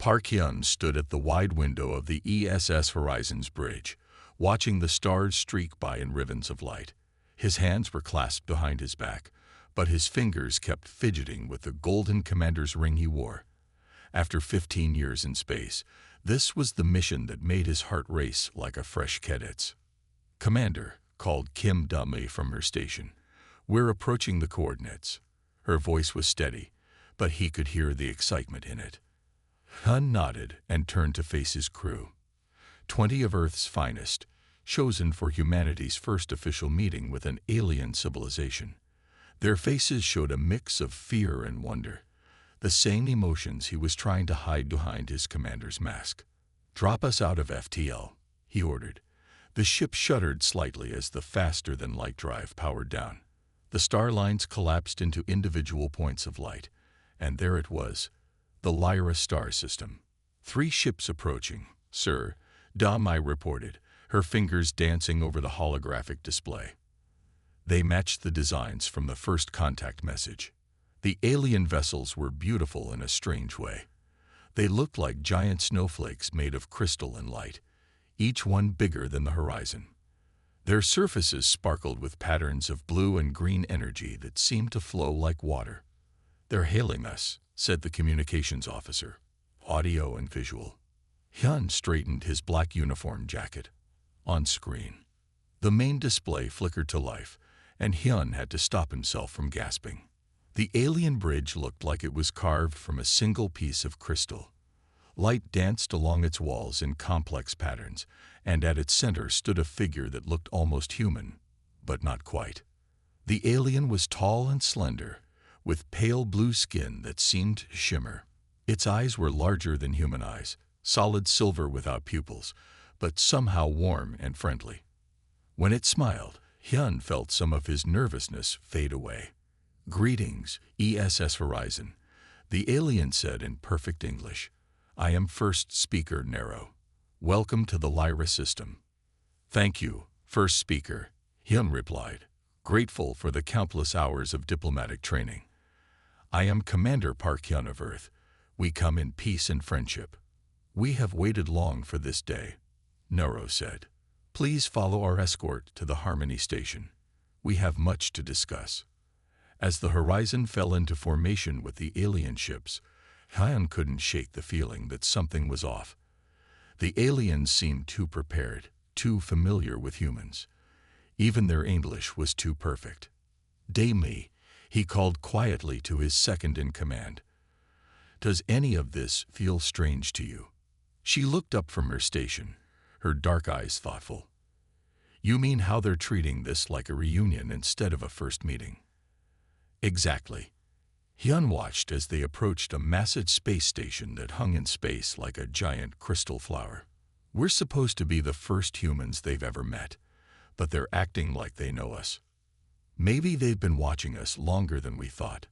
Park Hyun stood at the wide window of the ESS Horizons bridge, watching the stars streak by in ribbons of light. His hands were clasped behind his back, but his fingers kept fidgeting with the golden commander's ring he wore. After 15 years in space, this was the mission that made his heart race like a fresh cadet's. "Commander," called Kim dumbly from her station. "We're approaching the coordinates." Her voice was steady, but he could hear the excitement in it. Hyun nodded and turned to face his crew. 20 of Earth's finest, chosen for humanity's first official meeting with an alien civilization. Their faces showed a mix of fear and wonder, the same emotions he was trying to hide behind his commander's mask. "Drop us out of FTL," he ordered. The ship shuddered slightly as the faster-than-light drive powered down. The star lines collapsed into individual points of light, and there it was, the Lyra star system. "3 ships approaching, sir," Da-Mai reported, her fingers dancing over the holographic display. They matched the designs from the first contact message. The alien vessels were beautiful in a strange way. They looked like giant snowflakes made of crystal and light, each one bigger than the horizon. Their surfaces sparkled with patterns of blue and green energy that seemed to flow like water. "They're hailing us," said the communications officer. "Audio and visual." Hyun straightened his black uniform jacket. On screen, the main display flickered to life, and Hyun had to stop himself from gasping. The alien bridge looked like it was carved from a single piece of crystal. Light danced along its walls in complex patterns, and at its center stood a figure that looked almost human, but not quite. The alien was tall and slender, with pale blue skin that seemed to shimmer. Its eyes were larger than human eyes, solid silver without pupils, but somehow warm and friendly. When it smiled, Hyun felt some of his nervousness fade away. "Greetings, ESS Horizon," the alien said in perfect English. "I am First Speaker Nero. Welcome to the Lyra system." "Thank you, First Speaker," Hyun replied, grateful for the countless hours of diplomatic training. "I am Commander Park Hyun of Earth. We come in peace and friendship." "We have waited long for this day," Nero said. "Please follow our escort to the Harmony Station. We have much to discuss." As the horizon fell into formation with the alien ships, Hyun couldn't shake the feeling that something was off. The aliens seemed too prepared, too familiar with humans. Even their English was too perfect. "Damei," he called quietly to his second-in-command. "Does any of this feel strange to you?" She looked up from her station, her dark eyes thoughtful. "You mean how they're treating this like a reunion instead of a first meeting?" "Exactly." Hyun watched as they approached a massive space station that hung in space like a giant crystal flower. "We're supposed to be the first humans they've ever met, but they're acting like they know us. Maybe they've been watching us longer than we thought,"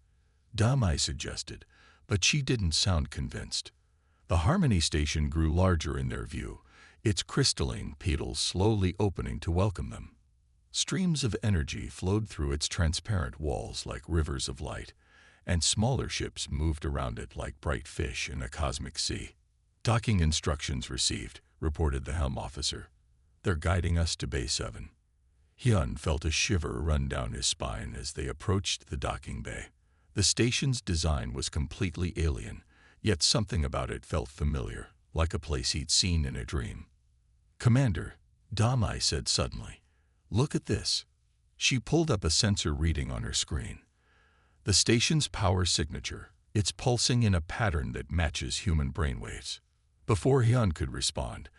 Da-Mai suggested, but she didn't sound convinced. The Harmony Station grew larger in their view, its crystalline petals slowly opening to welcome them. Streams of energy flowed through its transparent walls like rivers of light, and smaller ships moved around it like bright fish in a cosmic sea. "Docking instructions received," reported the helm officer. "They're guiding us to Bay 7. Hyun felt a shiver run down his spine as they approached the docking bay. The station's design was completely alien, yet something about it felt familiar, like a place he'd seen in a dream. "Commander," Da-Mai said suddenly, "look at this." She pulled up a sensor reading on her screen. The station's power signature, it's pulsing in a pattern that matches human brainwaves. Before Hyun could respond,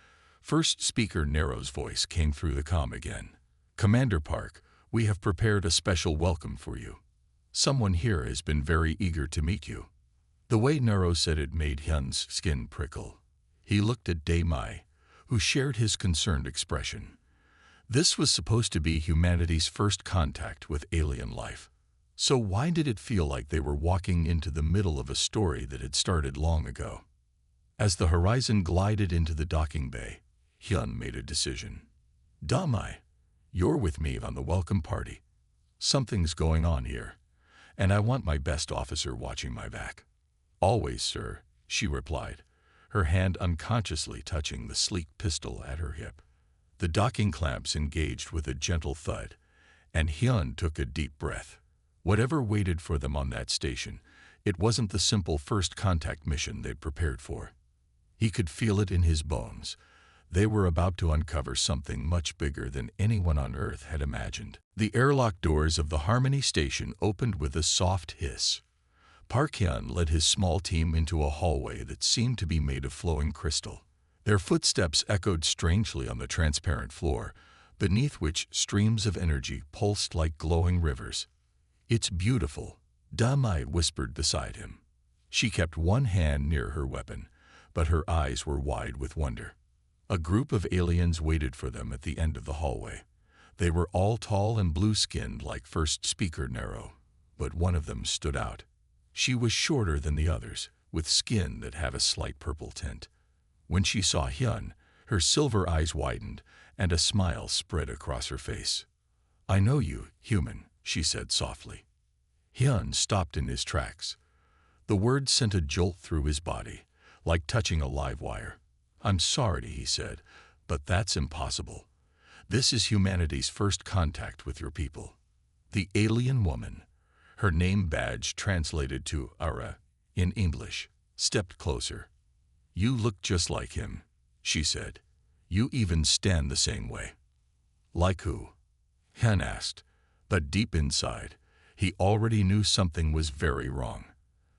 First Speaker Nero's voice came through the comm again. "Commander Park, we have prepared a special welcome for you. Someone here has been very eager to meet you." The way Nero said it made Hyun's skin prickle. He looked at Da-Mai, who shared his concerned expression. This was supposed to be humanity's first contact with alien life. So why did it feel like they were walking into the middle of a story that had started long ago? As the horizon glided into the docking bay, Hyun made a decision. "Da-Mai, you're with me on the welcome party. Something's going on here, and I want my best officer watching my back." "Always, sir," she replied, her hand unconsciously touching the sleek pistol at her hip. The docking clamps engaged with a gentle thud, and Hyun took a deep breath. Whatever waited for them on that station, it wasn't the simple first contact mission they'd prepared for. He could feel it in his bones. They were about to uncover something much bigger than anyone on Earth had imagined. The airlock doors of the Harmony station opened with a soft hiss. Park Hyun led his small team into a hallway that seemed to be made of flowing crystal. Their footsteps echoed strangely on the transparent floor, beneath which streams of energy pulsed like glowing rivers. "It's beautiful," Da-Mai whispered beside him. She kept one hand near her weapon, but her eyes were wide with wonder. A group of aliens waited for them at the end of the hallway. They were all tall and blue-skinned like first speaker Nero, but one of them stood out. She was shorter than the others, with skin that had a slight purple tint. When she saw Hyun, her silver eyes widened, and a smile spread across her face. "I know you, human," she said softly. Hyun stopped in his tracks. The words sent a jolt through his body, like touching a live wire. "I'm sorry," he said, "but that's impossible. This is humanity's first contact with your people." The alien woman, her name badge translated to Ara in English, stepped closer. "You look just like him," she said. "You even stand the same way." "Like who?" Hyun asked, but deep inside, he already knew something was very wrong.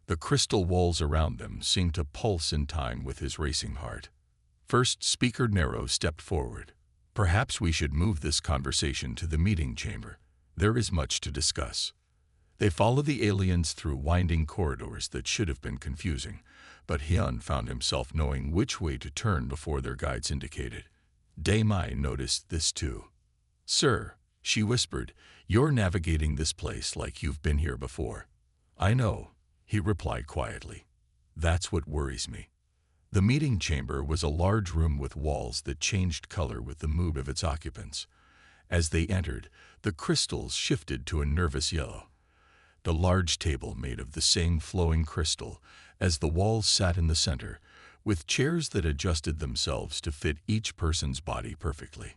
The crystal walls around them seemed to pulse in time with his racing heart. First speaker Nero stepped forward. "Perhaps we should move this conversation to the meeting chamber. There is much to discuss." They followed the aliens through winding corridors that should have been confusing, but Hyun found himself knowing which way to turn before their guides indicated. Da-Mai noticed this too. "Sir," she whispered, "you're navigating this place like you've been here before." "I know," he replied quietly. "That's what worries me." The meeting chamber was a large room with walls that changed color with the mood of its occupants. As they entered, the crystals shifted to a nervous yellow. The large table made of the same flowing crystal as the walls sat in the center, with chairs that adjusted themselves to fit each person's body perfectly.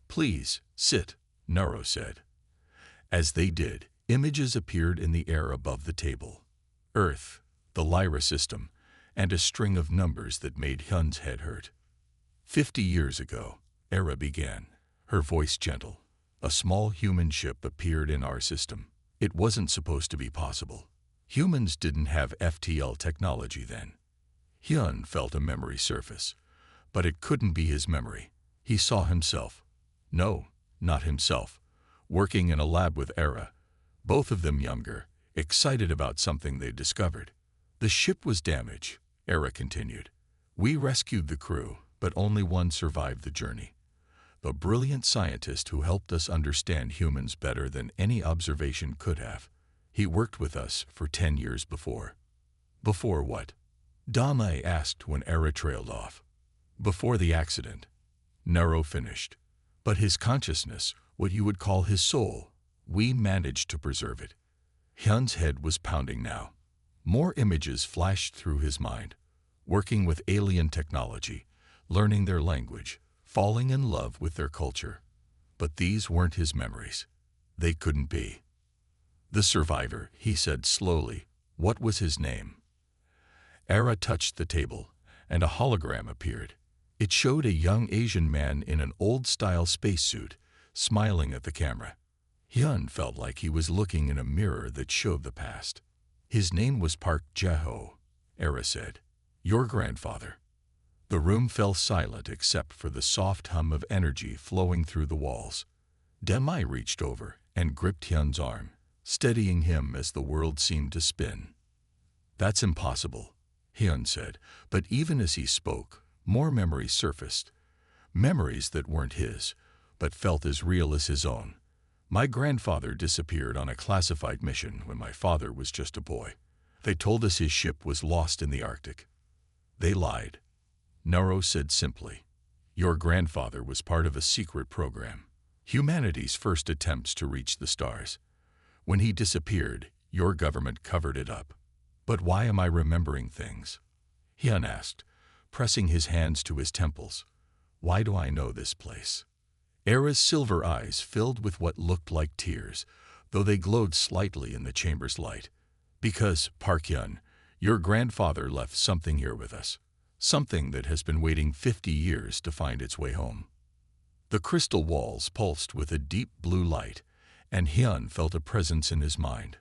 "Please, sit," Nero said. As they did, images appeared in the air above the table. Earth, the Lyra system, and a string of numbers that made Hyun's head hurt. 50 years ago, Era began, her voice gentle. A small human ship appeared in our system. It wasn't supposed to be possible. Humans didn't have FTL technology then. Hyun felt a memory surface, but it couldn't be his memory. He saw himself. No, not himself. Working in a lab with Era, both of them younger, excited about something they'd discovered. "The ship was damaged," Era continued. "We rescued the crew, but only one survived the journey. The brilliant scientist who helped us understand humans better than any observation could have. He worked with us for 10 years before." "Before what?" Da-Mai asked when Era trailed off. "Before the accident," Nero finished. "But his consciousness, what you would call his soul, we managed to preserve it." Hyun's head was pounding now. More images flashed through his mind. Working with alien technology, learning their language, falling in love with their culture. But these weren't his memories. They couldn't be. "The survivor," he said slowly. "What was his name?" Era touched the table, and a hologram appeared. It showed a young Asian man in an old-style spacesuit, smiling at the camera. Hyun felt like he was looking in a mirror that showed the past. "His name was Park Jae-ho," Era said. "Your grandfather." The room fell silent except for the soft hum of energy flowing through the walls. Da-Mai reached over and gripped Hyun's arm, steadying him as the world seemed to spin. "That's impossible," Hyun said, but even as he spoke, more memories surfaced. Memories that weren't his, but felt as real as his own. "My grandfather disappeared on a classified mission when my father was just a boy. They told us his ship was lost in the Arctic." "They lied," Nero said simply. "Your grandfather was part of a secret program, humanity's first attempts to reach the stars. When he disappeared, your government covered it up." "But why am I remembering things?" Hyun asked, pressing his hands to his temples. Why do I know this place? Era's silver eyes filled with what looked like tears, though they glowed slightly in the chamber's light. Because, Park Hyun, your grandfather left something here with us. Something that has been waiting 50 years to find its way home. The crystal walls pulsed with a deep blue light, and Hyun felt a presence in his mind.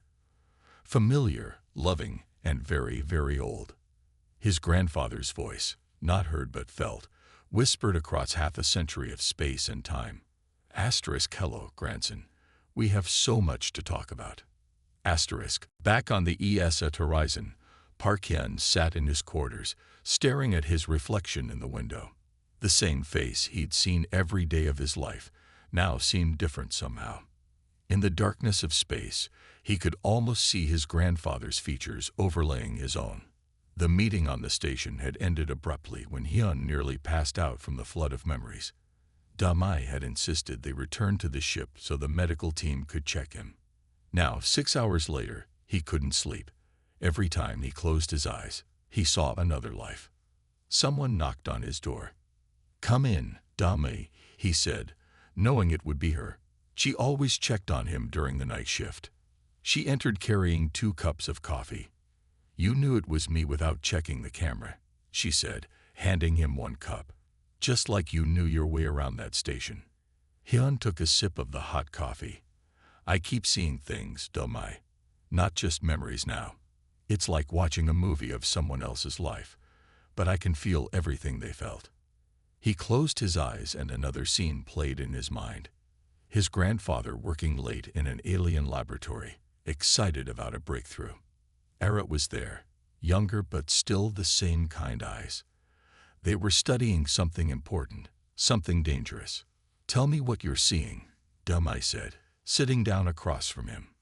Familiar, loving, and very, very old. His grandfather's voice, not heard but felt, whispered across half a century of space and time. Hello, grandson. We have so much to talk about. Back on the ESS horizon, Park Hyun sat in his quarters, staring at his reflection in the window. The same face he'd seen every day of his life now seemed different somehow. In the darkness of space, he could almost see his grandfather's features overlaying his own. The meeting on the station had ended abruptly when Hyun nearly passed out from the flood of memories. Da-mai had insisted they return to the ship so the medical team could check him. Now, 6 hours later, he couldn't sleep. Every time he closed his eyes, he saw another life. Someone knocked on his door. "Come in, Da-mai," he said, knowing it would be her. She always checked on him during the night shift. She entered carrying 2 cups of coffee. "You knew it was me without checking the camera," she said, handing him 1 cup. "Just like you knew your way around that station." Hyun took a sip of the hot coffee. "I keep seeing things, Da-mai. Not just memories now. It's like watching a movie of someone else's life, but I can feel everything they felt." He closed his eyes and another scene played in his mind. His grandfather working late in an alien laboratory, excited about a breakthrough. Era was there, younger but still the same kind eyes. They were studying something important, something dangerous. "Tell me what you're seeing," Da-mai said, sitting down across from him.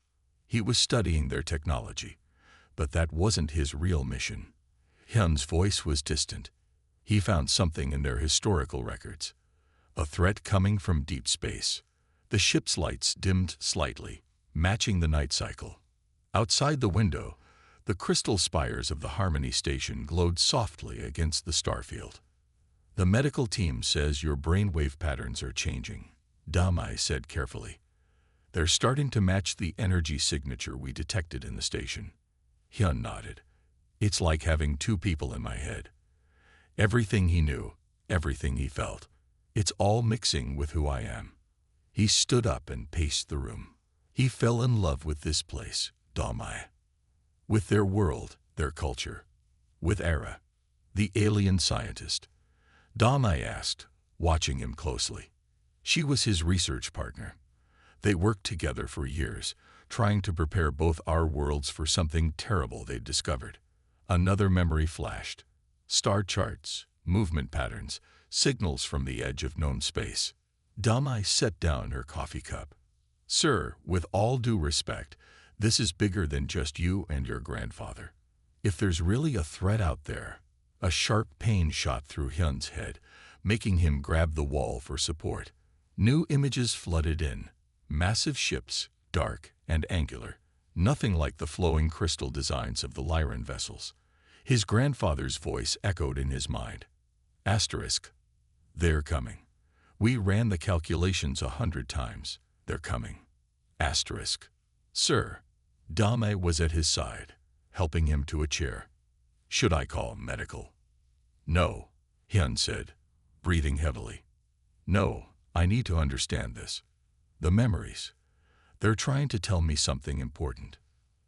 He was studying their technology, but that wasn't his real mission. Hyun's voice was distant. He found something in their historical records. A threat coming from deep space. The ship's lights dimmed slightly, matching the night cycle. Outside the window, the crystal spires of the Harmony Station glowed softly against the starfield. "The medical team says your brainwave patterns are changing," Da-mai said carefully. "They're starting to match the energy signature we detected in the station." Hyun nodded. "It's like having 2 people in my head. Everything he knew, everything he felt. It's all mixing with who I am." He stood up and paced the room. He fell in love with this place, Da-mai. With their world, their culture. With Era, the alien scientist. Da-mai asked, watching him closely. She was his research partner. They worked together for years, trying to prepare both our worlds for something terrible they'd discovered. Another memory flashed. Star charts, movement patterns, signals from the edge of known space. Da-mai set down her coffee cup. "Sir, with all due respect, this is bigger than just you and your grandfather. If there's really a threat out there..." A sharp pain shot through Hyun's head, making him grab the wall for support. New images flooded in. Massive ships, dark and angular. Nothing like the flowing crystal designs of the Lyran vessels. His grandfather's voice echoed in his mind. "They're coming. We ran the calculations 100 times. They're coming. Sir." Da-mai was at his side, helping him to a chair. "Should I call medical?" "No," Hyun said, breathing heavily. "No, I need to understand this. The memories. They're trying to tell me something important."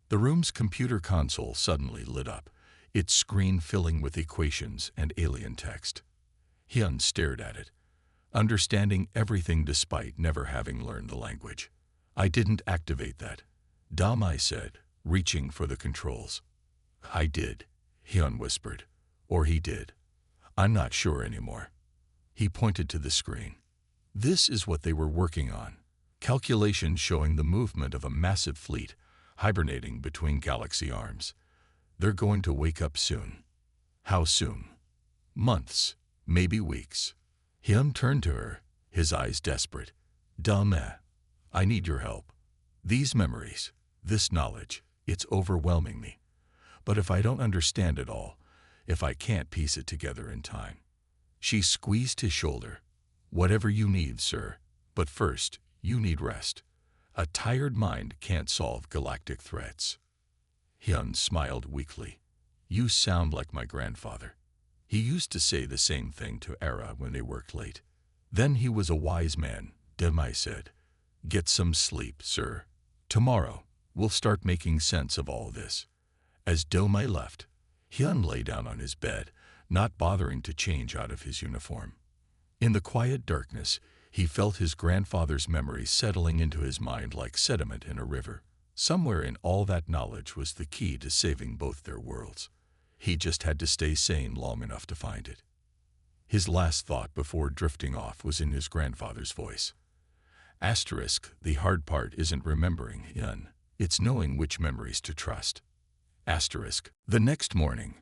The room's computer console suddenly lit up, its screen filling with equations and alien text. Hyun stared at it, understanding everything despite never having learned the language. "I didn't activate that," Da-mai said, reaching for the controls. "I did," Hyun whispered. "Or he did. I'm not sure anymore." He pointed to the screen. This is what they were working on. Calculations showing the movement of a massive fleet hibernating between galaxy arms. They're going to wake up soon. How soon? Months, maybe weeks. Hyun turned to her, his eyes desperate. "Da-mai, I need your help. These memories, this knowledge, it's overwhelming me. But if I don't understand it all, if I can't piece it together in time. She squeezed his shoulder. Whatever you need, sir. But first, you need rest. A tired mind can't solve galactic threats. Hyun smiled weakly. You sound like my grandfather. He used to say the same thing to Era when they worked late. Then he was a wise man, Demai said. Get some sleep, sir. Tomorrow, we'll start making sense of all this. As Domai left, Hyun lay down on his bed, not bothering to change out of his uniform. In the quiet darkness, he felt his grandfather's memories settling into his mind like sediment in a river. Somewhere in all that knowledge was the key to saving both their worlds. He just had to stay sane long enough to find it. His last thought before drifting off was in his grandfather's voice. Asterisk, the hard part isn't remembering, Hyun. It's knowing which memories to trust. Asterisk. The next morning,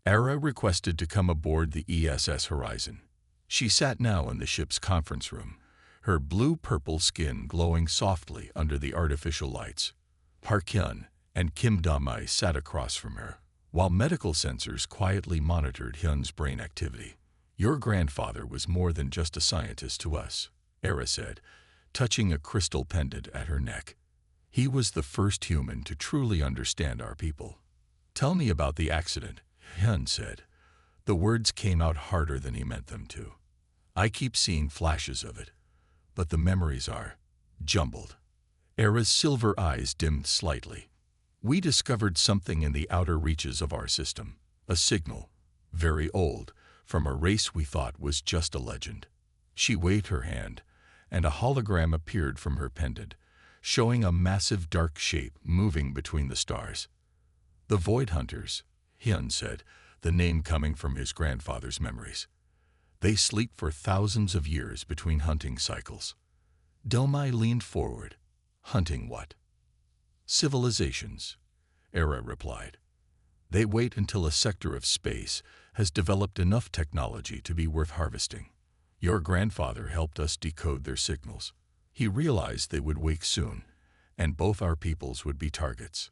Era requested to come aboard the ESS Horizon. She sat now in the ship's conference room, her blue-purple skin glowing softly under the artificial lights. Park Hyun and Kim Da-mai sat across from her, while medical sensors quietly monitored Hyun's brain activity. Your grandfather was more than just a scientist to us, Era said, touching a crystal pendant at her neck. He was the first human to truly understand our people. Tell me about the accident, Hyun said. The words came out harder than he meant them to. I keep seeing flashes of it, but the memories are jumbled. Era's silver eyes dimmed slightly. We discovered something in the outer reaches of our system, a signal, very old, from a race we thought was just a legend. She waved her hand, and a hologram appeared from her pendant, showing a massive dark shape moving between the stars. The Void Hunters, Hyun said, the name coming from his grandfather's memories. They sleep for thousands of years between hunting cycles. Domai leaned forward. Hunting what? Civilizations, Era replied. They wait until a sector of space has developed enough technology to be worth harvesting. Your grandfather helped us decode their signals. He realized they would wake soon, and both our peoples would be targets.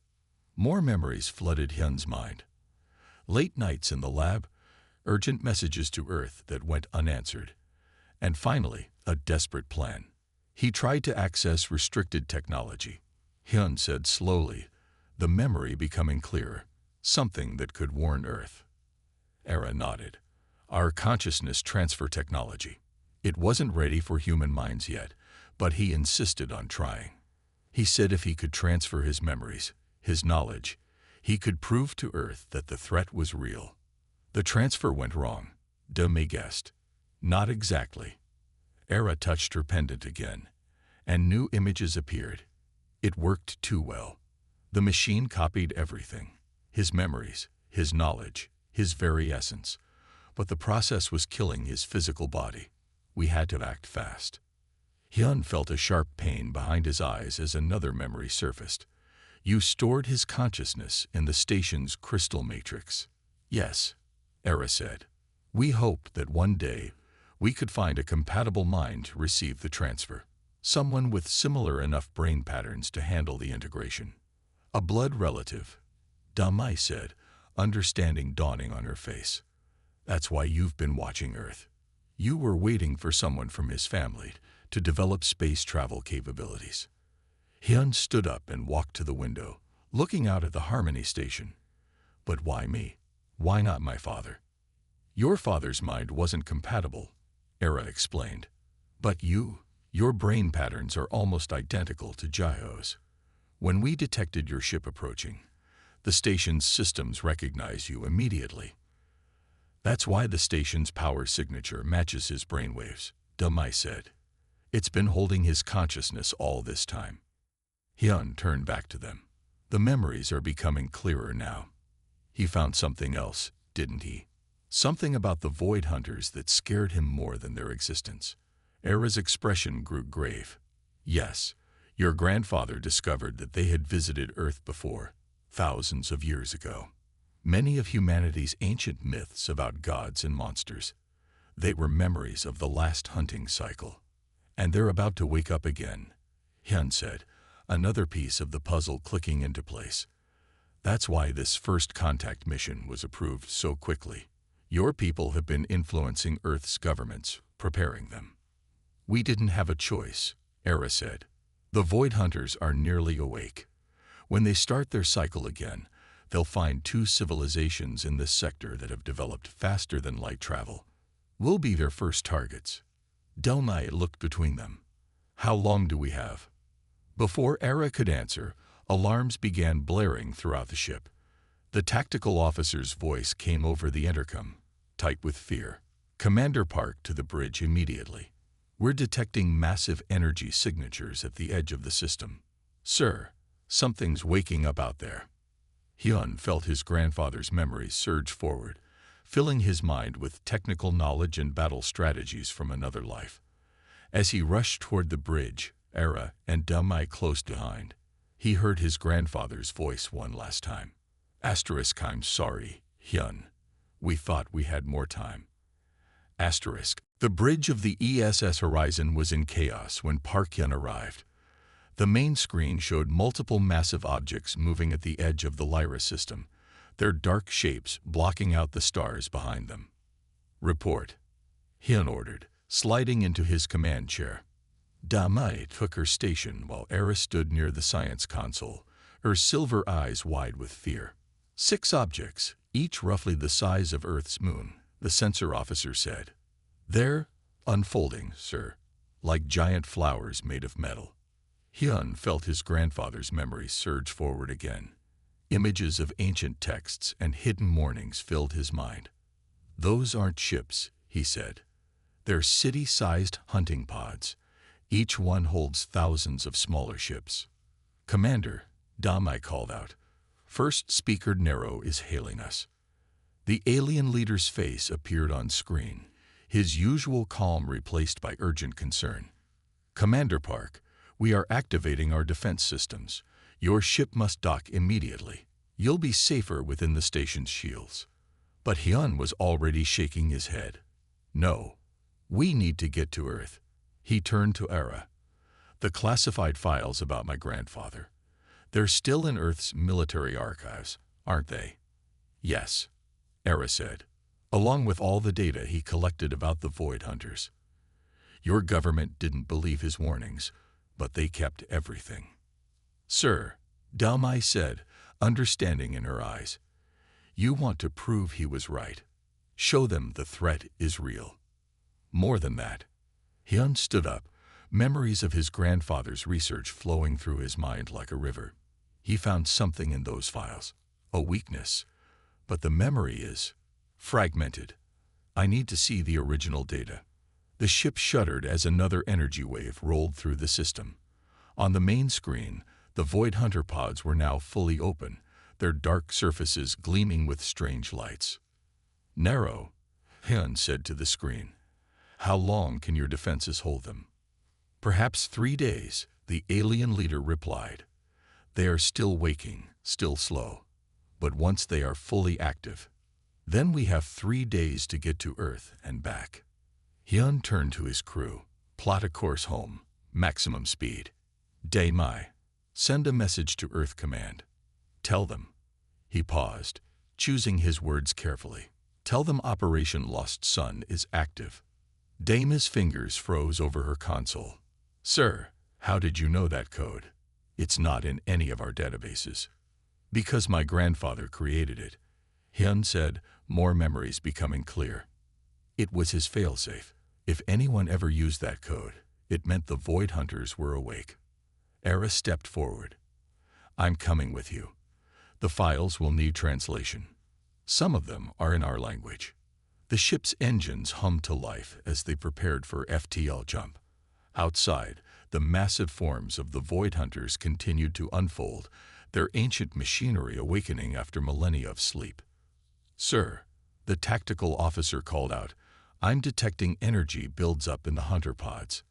More memories flooded Hyun's mind. Late nights in the lab, urgent messages to Earth that went unanswered, and finally, a desperate plan. He tried to access restricted technology. Hyun said slowly, the memory becoming clearer, something that could warn Earth. Era nodded. Our consciousness transfer technology. It wasn't ready for human minds yet, but he insisted on trying. He said if he could transfer his memories, his knowledge, he could prove to Earth that the threat was real. The transfer went wrong, Domai guessed. Not exactly. Era touched her pendant again, and new images appeared. It worked too well. The machine copied everything, his memories, his knowledge, his very essence. But the process was killing his physical body. We had to act fast. Hyun felt a sharp pain behind his eyes as another memory surfaced. You stored his consciousness in the station's crystal matrix. Yes, Era said. We hoped that one day we could find a compatible mind to receive the transfer. Someone with similar enough brain patterns to handle the integration. A blood relative, Domai said, understanding dawning on her face. That's why you've been watching Earth. You were waiting for someone from his family to develop space travel capabilities. Hyun stood up and walked to the window, looking out at the Harmony station. But why me? Why not my father? Your father's mind wasn't compatible, Era explained. But your brain patterns are almost identical to Jaiho's. When we detected your ship approaching, the station's systems recognize you immediately. That's why the station's power signature matches his brainwaves, Domai said. It's been holding his consciousness all this time. Hyun turned back to them. The memories are becoming clearer now. He found something else, didn't he? Something about the Void Hunters that scared him more than their existence. Era's expression grew grave. Yes, your grandfather discovered that they had visited Earth before, thousands of years ago. Many of humanity's ancient myths about gods and monsters. They were memories of the last hunting cycle. And they're about to wake up again, Hyun said, another piece of the puzzle clicking into place. That's why this first contact mission was approved so quickly. Your people have been influencing Earth's governments, preparing them. We didn't have a choice, Era said. The Void Hunters are nearly awake. When they start their cycle again, they'll find two civilizations in this sector that have developed faster than light travel. We'll be their first targets. Delmai looked between them. How long do we have? Before Era could answer, alarms began blaring throughout the ship. The tactical officer's voice came over the intercom, tight with fear. Commander Park to the bridge immediately. We're detecting massive energy signatures at the edge of the system. Sir, something's waking up out there. Hyun felt his grandfather's memories surge forward, filling his mind with technical knowledge and battle strategies from another life. As he rushed toward the bridge, Era and Delmai close behind, he heard his grandfather's voice one last time. I'm sorry, Hyun. We thought we had more time. The bridge of the ESS Horizon was in chaos when Park Hyun arrived. The main screen showed multiple massive objects moving at the edge of the Lyra system, their dark shapes blocking out the stars behind them. Report, Hyun ordered, sliding into his command chair. Damai took her station while Era stood near the science console, her silver eyes wide with fear. 6 objects, each roughly the size of Earth's moon, the sensor officer said. They're unfolding, sir, like giant flowers made of metal. Hyun felt his grandfather's memories surge forward again. Images of ancient texts and hidden warnings filled his mind. Those aren't ships, he said. They're city-sized hunting pods. Each one holds thousands of smaller ships. Commander, Damai called out. First Speaker Nero is hailing us. The alien leader's face appeared on screen, his usual calm replaced by urgent concern. Commander Park, we are activating our defense systems. Your ship must dock immediately. You'll be safer within the station's shields. But Hyun was already shaking his head. No, we need to get to Earth. He turned to Era. The classified files about my grandfather. They're still in Earth's military archives, aren't they? Yes, Era said, along with all the data he collected about the Void Hunters. Your government didn't believe his warnings, but they kept everything. Sir, Dalmai said, understanding in her eyes. You want to prove he was right. Show them the threat is real. More than that. Hyun stood up, memories of his grandfather's research flowing through his mind like a river. He found something in those files, a weakness, but the memory is fragmented. I need to see the original data. The ship shuddered as another energy wave rolled through the system. On the main screen, the Void Hunter pods were now fully open, their dark surfaces gleaming with strange lights. Narrow, Hyun said to the screen. How long can your defenses hold them? Perhaps 3 days, the alien leader replied. They are still waking, still slow. But once they are fully active, then we have 3 days to get to Earth and back. Hyun turned to his crew. Plot a course home, maximum speed. Dae-mai, send a message to Earth Command. Tell them. He paused, choosing his words carefully. Tell them Operation Lost Sun is active. Dae's fingers froze over her console. Sir, how did you know that code? It's not in any of our databases. Because my grandfather created it. Hyun said, more memories becoming clear. It was his failsafe. If anyone ever used that code, it meant the Void Hunters were awake. Era stepped forward. I'm coming with you. The files will need translation. Some of them are in our language. The ship's engines hummed to life as they prepared for FTL jump. Outside, the massive forms of the Void Hunters continued to unfold, their ancient machinery awakening after millennia of sleep. Sir, the tactical officer called out, I'm detecting energy builds up in the Hunter pods.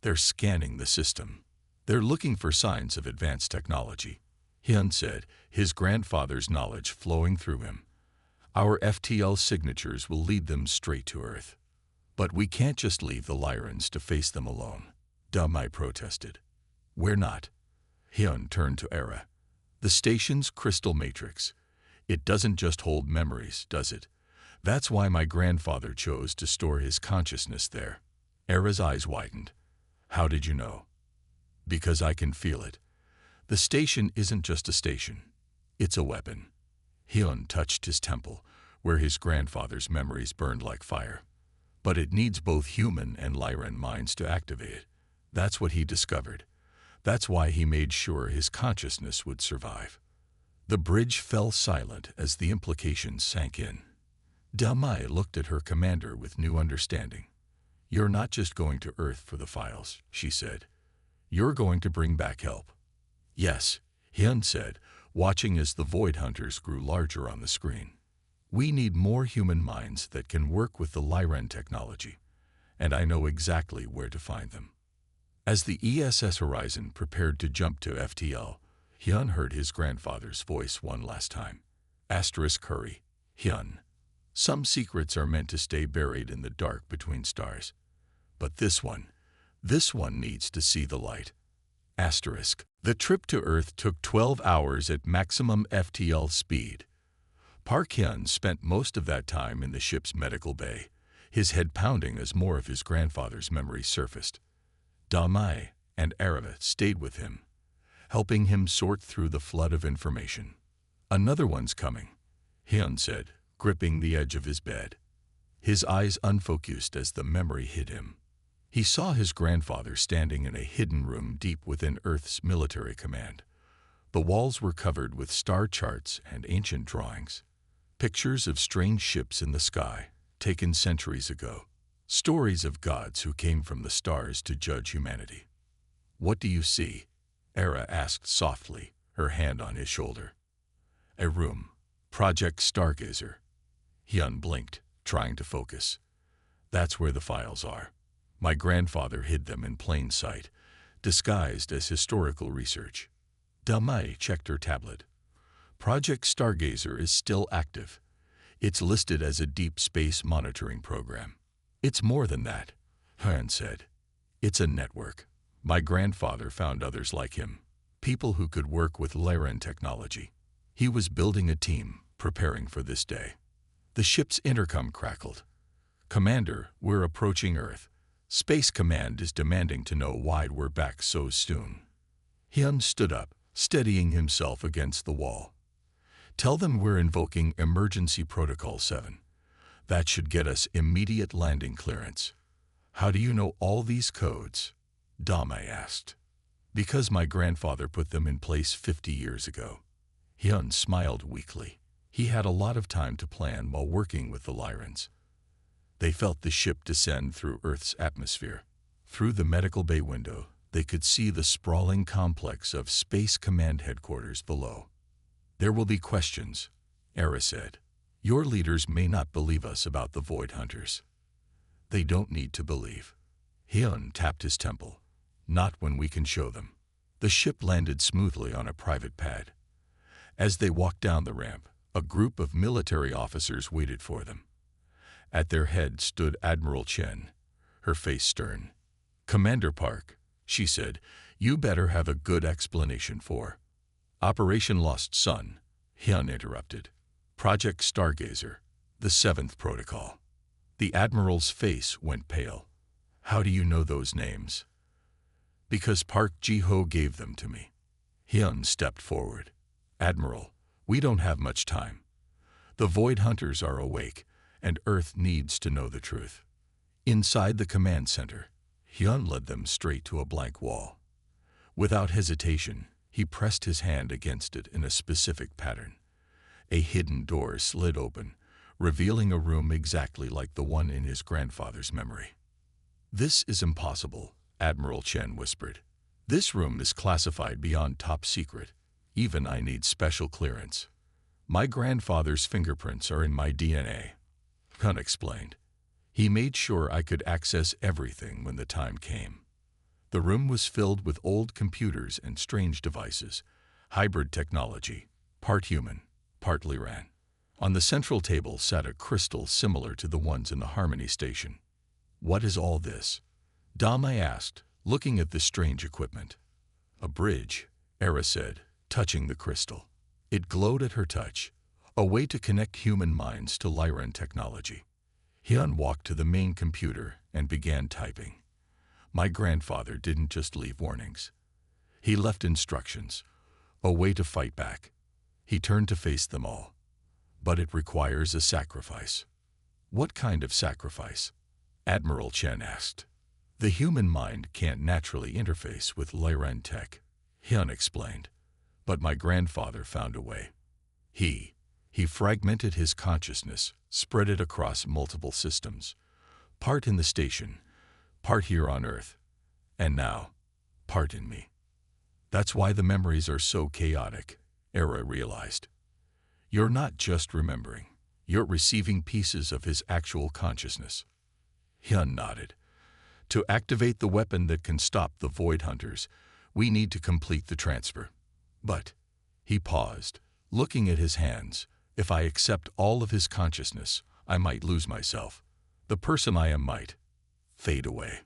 They're scanning the system. They're looking for signs of advanced technology. Hyun said, his grandfather's knowledge flowing through him. Our FTL signatures will lead them straight to Earth. But we can't just leave the Lyrans to face them alone. Damai protested. We're not. Hyun turned to Era. The station's crystal matrix. It doesn't just hold memories, does it? That's why my grandfather chose to store his consciousness there. Era's eyes widened. How did you know? Because I can feel it. The station isn't just a station. It's a weapon. Hyun touched his temple, where his grandfather's memories burned like fire. But it needs both human and Lyran minds to activate it. That's what he discovered. That's why he made sure his consciousness would survive. The bridge fell silent as the implications sank in. Damai looked at her commander with new understanding. You're not just going to Earth for the files, she said. You're going to bring back help. Yes, Hyun said, watching as the Void Hunters grew larger on the screen. We need more human minds that can work with the Lyran technology, and I know exactly where to find them. As the ESS Horizon prepared to jump to FTL, Hyun heard his grandfather's voice one last time. Hurry, Hyun. Some secrets are meant to stay buried in the dark between stars. But this one needs to see the light. The trip to Earth took 12 hours at maximum FTL speed. Park Hyun spent most of that time in the ship's medical bay, his head pounding as more of his grandfather's memories surfaced. Damai and Arava stayed with him, helping him sort through the flood of information. Another one's coming, Hyun said, gripping the edge of his bed. His eyes unfocused as the memory hit him. He saw his grandfather standing in a hidden room deep within Earth's military command. The walls were covered with star charts and ancient drawings. Pictures of strange ships in the sky, taken centuries ago. Stories of gods who came from the stars to judge humanity. What do you see? Era asked softly, her hand on his shoulder. A room. Project Stargazer. Hyun blinked, trying to focus. That's where the files are. My grandfather hid them in plain sight, disguised as historical research. Damai checked her tablet. Project Stargazer is still active. It's listed as a deep space monitoring program. It's more than that, Hyun said. It's a network. My grandfather found others like him, people who could work with Lyran technology. He was building a team, preparing for this day. The ship's intercom crackled. Commander, we're approaching Earth. Space Command is demanding to know why we're back so soon. Hyun stood up, steadying himself against the wall. Tell them we're invoking Emergency Protocol 7. That should get us immediate landing clearance. How do you know all these codes? Damai asked. Because my grandfather put them in place 50 years ago. Hyun smiled weakly. He had a lot of time to plan while working with the Lyrans. They felt the ship descend through Earth's atmosphere. Through the medical bay window, they could see the sprawling complex of Space Command headquarters below. There will be questions, Era said. Your leaders may not believe us about the Void Hunters. They don't need to believe. Hyun tapped his temple. Not when we can show them. The ship landed smoothly on a private pad. As they walked down the ramp, a group of military officers waited for them. At their head stood Admiral Chen, her face stern. Commander Park, she said, you better have a good explanation for. Operation Lost Sun, Hyun interrupted. Project Stargazer, the 7th Protocol. The Admiral's face went pale. How do you know those names? Because Park Ji-ho gave them to me. Hyun stepped forward. Admiral, we don't have much time. The Void Hunters are awake, and Earth needs to know the truth. Inside the command center, Hyun led them straight to a blank wall. Without hesitation, he pressed his hand against it in a specific pattern. A hidden door slid open, revealing a room exactly like the one in his grandfather's memory. This is impossible, Admiral Chen whispered. This room is classified beyond top secret. Even I need special clearance. My grandfather's fingerprints are in my DNA, Hyun explained. He made sure I could access everything when the time came. The room was filled with old computers and strange devices, hybrid technology, part human, part Lyran. On the central table sat a crystal similar to the ones in the Harmony Station. What is all this? Damai asked, looking at the strange equipment. A bridge, Era said, touching the crystal. It glowed at her touch, a way to connect human minds to Lyran technology. Hyun walked to the main computer and began typing. My grandfather didn't just leave warnings. He left instructions, a way to fight back. He turned to face them all. But it requires a sacrifice. What kind of sacrifice? Admiral Chen asked. The human mind can't naturally interface with Lyran tech, Hyun explained. But my grandfather found a way. He fragmented his consciousness, spread it across multiple systems. Part in the station, part here on Earth, and now, part in me. That's why the memories are so chaotic, Era realized. You're not just remembering, you're receiving pieces of his actual consciousness. Hyun nodded. To activate the weapon that can stop the Void Hunters, we need to complete the transfer. But, he paused, looking at his hands. If I accept all of his consciousness, I might lose myself. The person I am might fade away.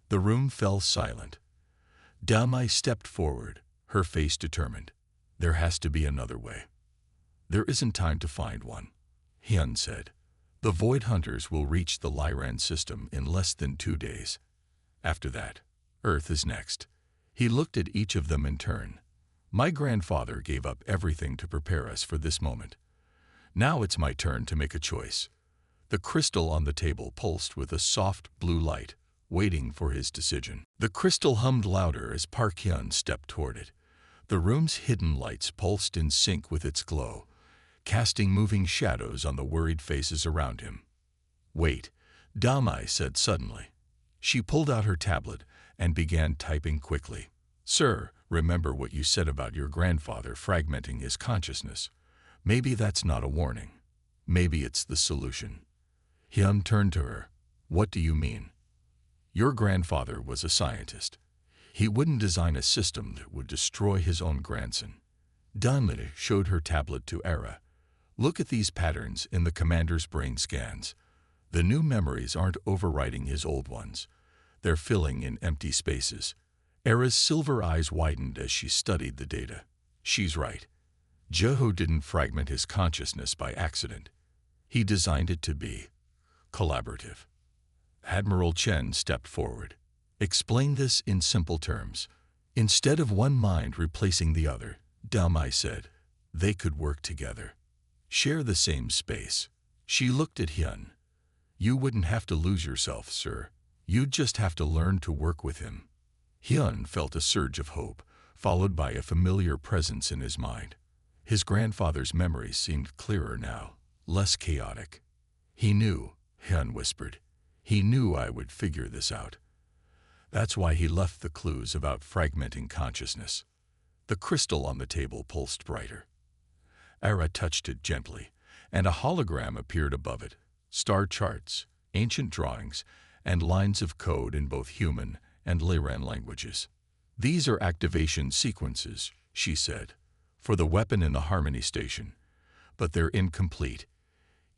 The room fell silent. Damai stepped forward, her face determined. There has to be another way. There isn't time to find one, Hyun said. The Void Hunters will reach the Lyran system in less than 2 days. After that, Earth is next. He looked at each of them in turn. My grandfather gave up everything to prepare us for this moment. Now it's my turn to make a choice. The crystal on the table pulsed with a soft blue light, waiting for his decision. The crystal hummed louder as Park Hyun stepped toward it. The room's hidden lights pulsed in sync with its glow, casting moving shadows on the worried faces around him. Wait, Damai said suddenly. She pulled out her tablet and began typing quickly. Sir, remember what you said about your grandfather fragmenting his consciousness. Maybe that's not a warning. Maybe it's the solution. Hyun turned to her. What do you mean? Your grandfather was a scientist. He wouldn't design a system that would destroy his own grandson. Danli showed her tablet to Era. Look at these patterns in the commander's brain scans. The new memories aren't overwriting his old ones. They're filling in empty spaces. Era's silver eyes widened as she studied the data. She's right. Jeho didn't fragment his consciousness by accident. He designed it to be collaborative. Admiral Chen stepped forward. Explain this in simple terms. Instead of one mind replacing the other, Damai said, they could work together. Share the same space. She looked at Hyun. You wouldn't have to lose yourself, sir. You'd just have to learn to work with him. Hyun felt a surge of hope, followed by a familiar presence in his mind. His grandfather's memories seemed clearer now, less chaotic. He knew, Hyun whispered. He knew I would figure this out. That's why he left the clues about fragmenting consciousness. The crystal on the table pulsed brighter. Era touched it gently, and a hologram appeared above it. Star charts, ancient drawings, and lines of code in both human and Lyran languages. These are activation sequences, she said, for the weapon in the Harmony Station, but they're incomplete.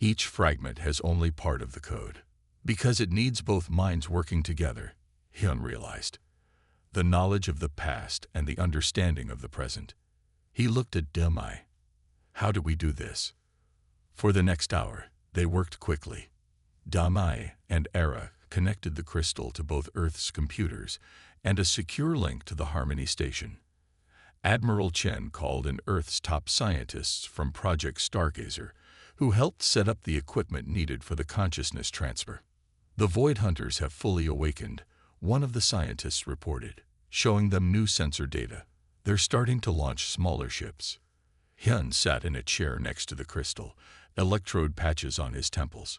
Each fragment has only part of the code. Because it needs both minds working together, Hyun realized. The knowledge of the past and the understanding of the present. He looked at Damai. How do we do this? For the next hour, they worked quickly. Damai and Era connected the crystal to both Earth's computers and a secure link to the Harmony Station. Admiral Chen called in Earth's top scientists from Project Stargazer, who helped set up the equipment needed for the consciousness transfer. The Void Hunters have fully awakened, one of the scientists reported, showing them new sensor data. They're starting to launch smaller ships. Hyun sat in a chair next to the crystal, electrode patches on his temples.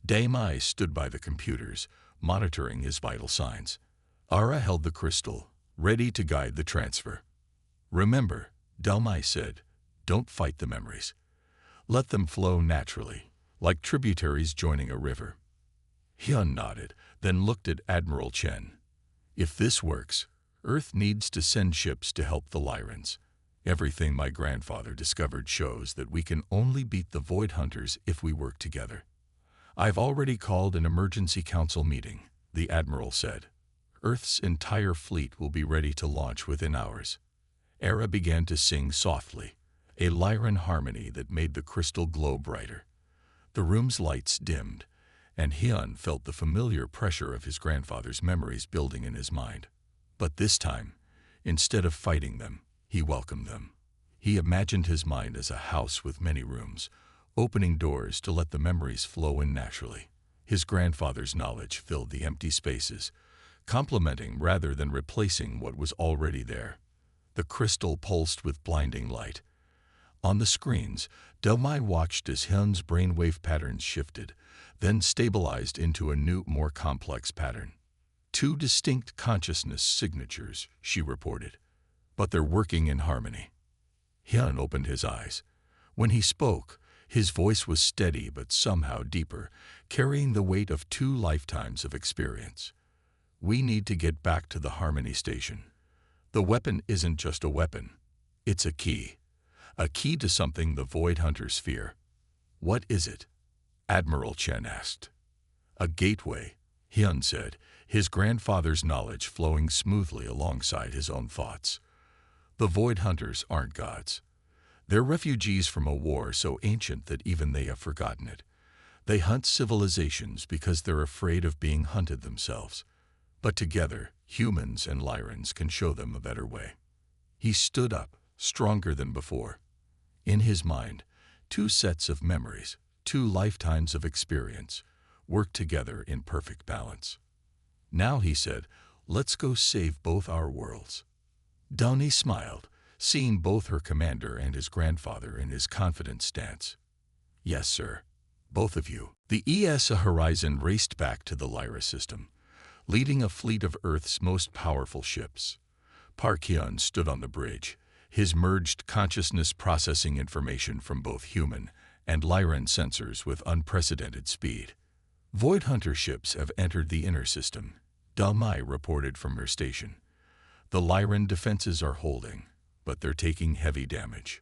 Damai stood by the computers, monitoring his vital signs. Ara held the crystal, ready to guide the transfer. Remember, Damai said, don't fight the memories. Let them flow naturally, like tributaries joining a river. Hyun nodded, then looked at Admiral Chen. If this works, Earth needs to send ships to help the Lyrans. Everything my grandfather discovered shows that we can only beat the Void Hunters if we work together. I've already called an emergency council meeting, the Admiral said. Earth's entire fleet will be ready to launch within hours. Era began to sing softly, a Lyran harmony that made the crystal glow brighter. The room's lights dimmed, and Hyun felt the familiar pressure of his grandfather's memories building in his mind. But this time, instead of fighting them, he welcomed them. He imagined his mind as a house with many rooms, opening doors to let the memories flow in naturally. His grandfather's knowledge filled the empty spaces, complementing rather than replacing what was already there. The crystal pulsed with blinding light. On the screens, Delmai watched as Hyun's brainwave patterns shifted, then stabilized into a new, more complex pattern. 2 distinct consciousness signatures, she reported, but they're working in harmony. Hyun opened his eyes. When he spoke, his voice was steady but somehow deeper, carrying the weight of 2 lifetimes of experience. We need to get back to the Harmony Station. The weapon isn't just a weapon. It's a key. A key to something the Void Hunters fear. What is it? Admiral Chen asked. A gateway, Hyun said, his grandfather's knowledge flowing smoothly alongside his own thoughts. The Void Hunters aren't gods. They're refugees from a war so ancient that even they have forgotten it. They hunt civilizations because they're afraid of being hunted themselves. But together, humans and Lyrans can show them a better way. He stood up, stronger than before. In his mind, 2 sets of memories, 2 lifetimes of experience, worked together in perfect balance. Now, he said, let's go save both our worlds. Downey smiled, seeing both her commander and his grandfather in his confident stance. Yes, sir. Both of you. The ESA Horizon raced back to the Lyra system, leading a fleet of Earth's most powerful ships. Park Hyun stood on the bridge, his merged consciousness processing information from both human and Lyran sensors with unprecedented speed. Void Hunter ships have entered the inner system, Dalmai reported from her station. The Lyran defenses are holding, but they're taking heavy damage.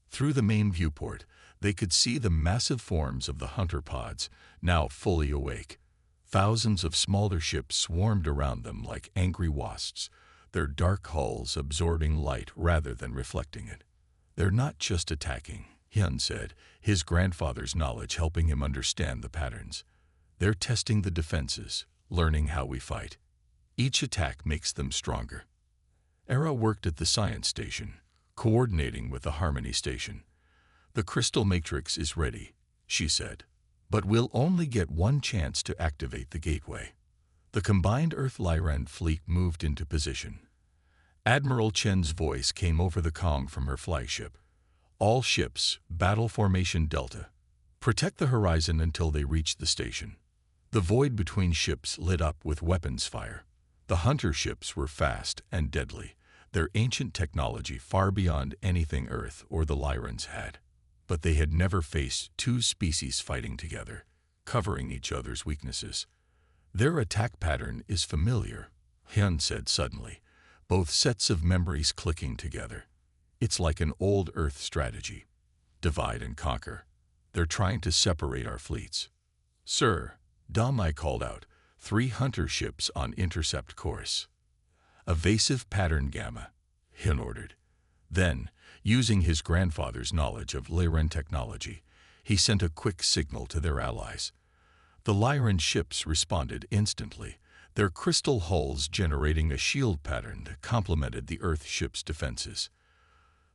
Through the main viewport, they could see the massive forms of the hunter pods, now fully awake. Thousands of smaller ships swarmed around them like angry wasps, their dark hulls absorbing light rather than reflecting it. They're not just attacking, Hyun said, his grandfather's knowledge helping him understand the patterns. They're testing the defenses, learning how we fight. Each attack makes them stronger. Era worked at the science station, coordinating with the Harmony Station. The crystal matrix is ready, she said, but we'll only get one chance to activate the gateway. The combined Earth-Lyran fleet moved into position. Admiral Chen's voice came over the comm from her flagship. All ships, battle formation Delta. Protect the horizon until they reach the station. The void between ships lit up with weapons fire. The hunter ships were fast and deadly, their ancient technology far beyond anything Earth or the Lyrans had. But they had never faced 2 species fighting together, covering each other's weaknesses. Their attack pattern is familiar, Hyun said suddenly, both sets of memories clicking together. It's like an old Earth strategy. Divide and conquer. They're trying to separate our fleets. Sir, Dalmai called out, 3 hunter ships on intercept course. Evasive pattern gamma, Hyun ordered. Then, using his grandfather's knowledge of Lyran technology, he sent a quick signal to their allies. The Lyran ships responded instantly, their crystal hulls generating a shield pattern that complemented the Earth ship's defenses.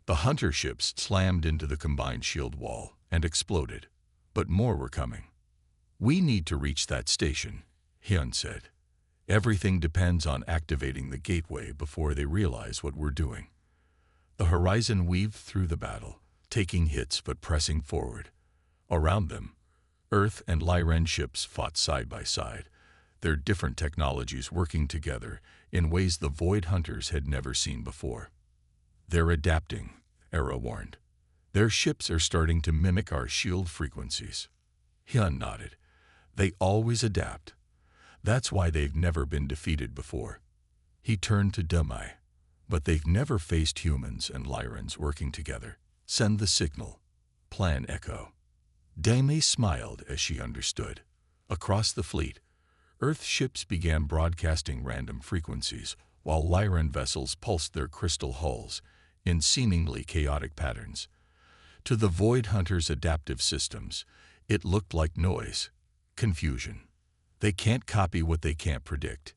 The hunter ships slammed into the combined shield wall and exploded, but more were coming. We need to reach that station, Hyun said. Everything depends on activating the gateway before they realize what we're doing. The horizon weaved through the battle, taking hits but pressing forward. Around them, Earth and Lyran ships fought side by side, their different technologies working together in ways the Void Hunters had never seen before. They're adapting, Era warned. Their ships are starting to mimic our shield frequencies. Hyun nodded. They always adapt. That's why they've never been defeated before. He turned to Demai. But they've never faced humans and Lyrans working together. Send the signal. Plan Echo. Demai smiled as she understood. Across the fleet, Earth ships began broadcasting random frequencies, while Lyran vessels pulsed their crystal hulls, in seemingly chaotic patterns. To the Void Hunter's adaptive systems, it looked like noise, confusion. They can't copy what they can't predict.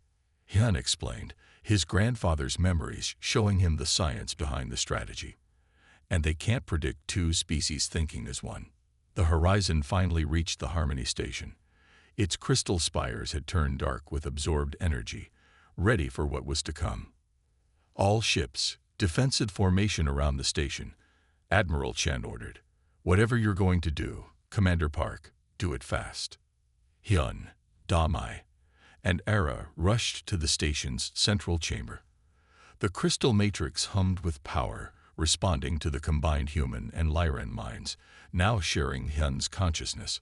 Hyun explained, his grandfather's memories showing him the science behind the strategy. And they can't predict two species thinking as one. The horizon finally reached the Harmony Station. Its crystal spires had turned dark with absorbed energy, ready for what was to come. All ships, defensive formation around the station, Admiral Chen ordered. Whatever you're going to do, Commander Park, do it fast. Hyun, Damai, and Era rushed to the station's central chamber. The crystal matrix hummed with power, responding to the combined human and Lyran minds, now sharing Hyun's consciousness.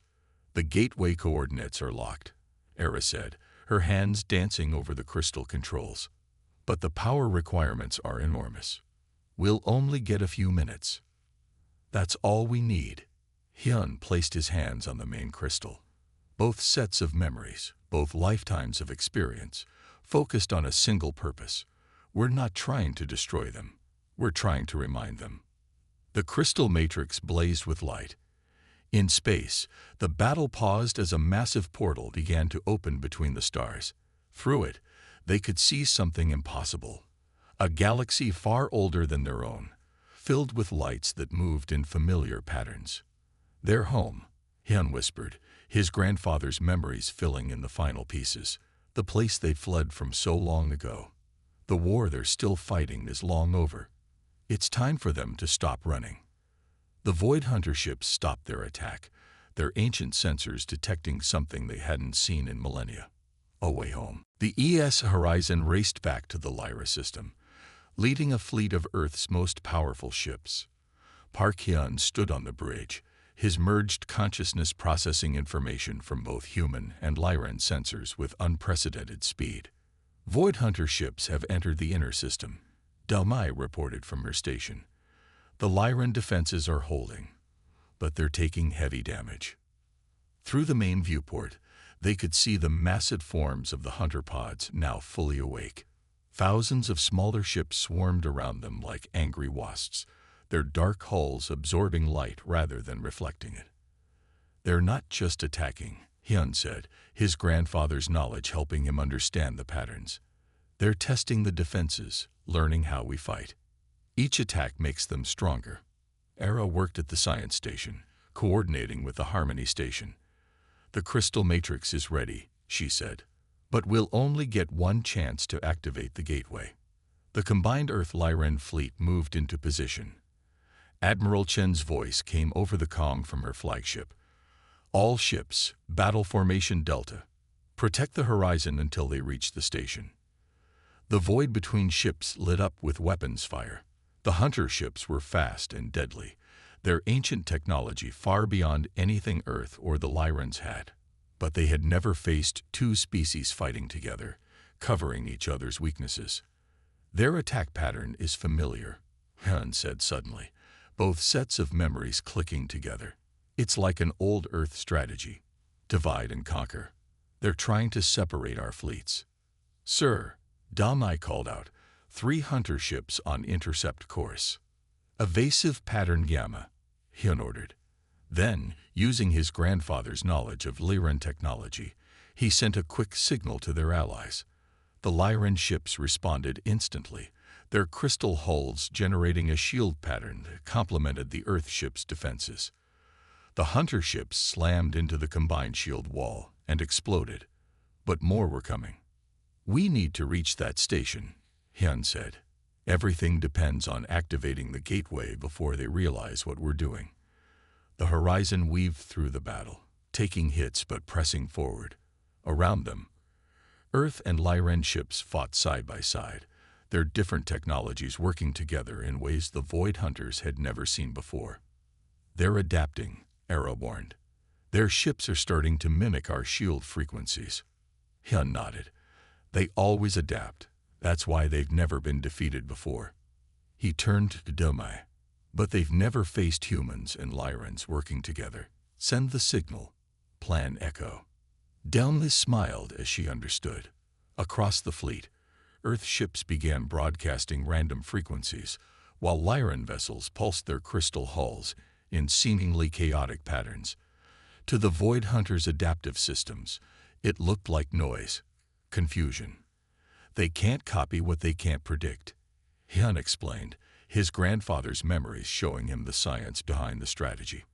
The gateway coordinates are locked, Era said, her hands dancing over the crystal controls. But the power requirements are enormous. We'll only get a few minutes. That's all we need. Hyun placed his hands on the main crystal. Both sets of memories, both lifetimes of experience, focused on a single purpose. We're not trying to destroy them. We're trying to remind them. The crystal matrix blazed with light. In space, the battle paused as a massive portal began to open between the stars. Through it, they could see something impossible. A galaxy far older than their own, filled with lights that moved in familiar patterns. Their home, Hyun whispered, his grandfather's memories filling in the final pieces. The place they fled from so long ago. The war they're still fighting is long over. It's time for them to stop running. The Void Hunter ships stopped their attack, their ancient sensors detecting something they hadn't seen in millennia. Away home, the ES Horizon raced back to the Lyra system, leading a fleet of Earth's most powerful ships. Park Hyun stood on the bridge, his merged consciousness processing information from both human and Lyran sensors with unprecedented speed. Void Hunter ships have entered the inner system, Dalmai reported from her station. The Lyran defenses are holding, but they're taking heavy damage. Through the main viewport, they could see the massive forms of the Hunter pods now fully awake. Thousands of smaller ships swarmed around them like angry wasps, their dark hulls absorbing light rather than reflecting it. They're not just attacking, Hyun said, his grandfather's knowledge helping him understand the patterns. They're testing the defenses, learning how we fight. Each attack makes them stronger. Era worked at the science station, coordinating with the Harmony Station. The crystal matrix is ready, she said. But we'll only get one chance to activate the gateway. The combined Earth-Lyran fleet moved into position. Admiral Chen's voice came over the comm from her flagship. All ships, battle formation Delta. Protect the horizon until they reach the station. The void between ships lit up with weapons fire. The Hunter ships were fast and deadly, their ancient technology far beyond anything Earth or the Lyrans had. But they had never faced two species fighting together, covering each other's weaknesses. Their attack pattern is familiar, Hyun said suddenly, both sets of memories clicking together. It's like an old Earth strategy. Divide and conquer. They're trying to separate our fleets. Sir, Damai called out, 3 Hunter ships on intercept course. Evasive pattern Gamma, Hyun ordered. Then, using his grandfather's knowledge of Lyran technology, he sent a quick signal to their allies. The Lyran ships responded instantly, their crystal hulls generating a shield pattern that complemented the Earth ships' defenses. The Hunter ships slammed into the combined shield wall and exploded, but more were coming. We need to reach that station, Hyun said. Everything depends on activating the gateway before they realize what we're doing. The horizon weaved through the battle, taking hits but pressing forward. Around them, Earth and Lyran ships fought side by side, their different technologies working together in ways the Void Hunters had never seen before. They're adapting, Era warned. Their ships are starting to mimic our shield frequencies. Hyun nodded. They always adapt. That's why they've never been defeated before. He turned to Domai. But they've never faced humans and Lyrans working together. Send the signal. Plan Echo. Downless smiled as she understood. Across the fleet, Earth ships began broadcasting random frequencies, while Lyran vessels pulsed their crystal hulls in seemingly chaotic patterns. To the Void Hunter's adaptive systems, it looked like noise, confusion. They can't copy what they can't predict, Hyun explained, his grandfather's memories showing him the science behind the strategy.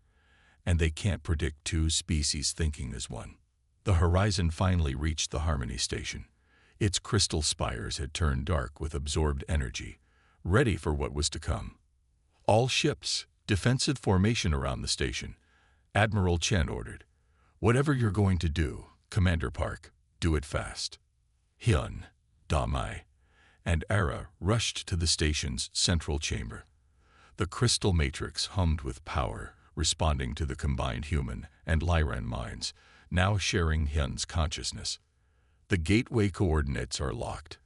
And they can't predict two species thinking as one. The horizon finally reached the Harmony Station. Its crystal spires had turned dark with absorbed energy, ready for what was to come. All ships, defensive formation around the station, Admiral Chen ordered. Whatever you're going to do, Commander Park, do it fast. Hyun, Da-mai, and Ara rushed to the station's central chamber. The crystal matrix hummed with power, responding to the combined human and Lyran minds, now sharing Hyun's consciousness. The gateway coordinates are locked,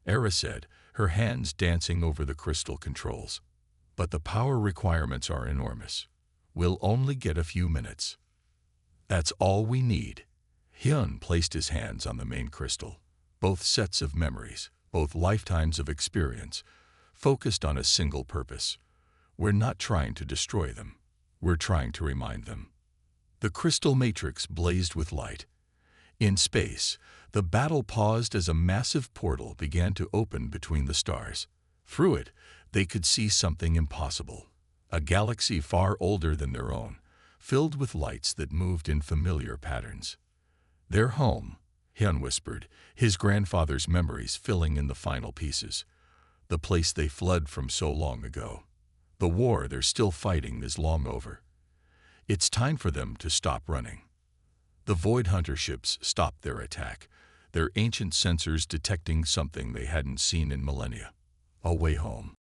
Ara said, her hands dancing over the crystal controls. But the power requirements are enormous. We'll only get a few minutes. That's all we need. Hyun placed his hands on the main crystal. Both sets of memories, both lifetimes of experience, focused on a single purpose. We're not trying to destroy them. We're trying to remind them. The crystal matrix blazed with light. In space, the battle paused as a massive portal began to open between the stars. Through it, they could see something impossible. A galaxy far older than their own, filled with lights that moved in familiar patterns. Their home, Hyun whispered, his grandfather's memories filling in the final pieces. The place they fled from so long ago. The war they're still fighting is long over. It's time for them to stop running. The Void Hunter ships stopped their attack, their ancient sensors detecting something they hadn't seen in millennia. A way home.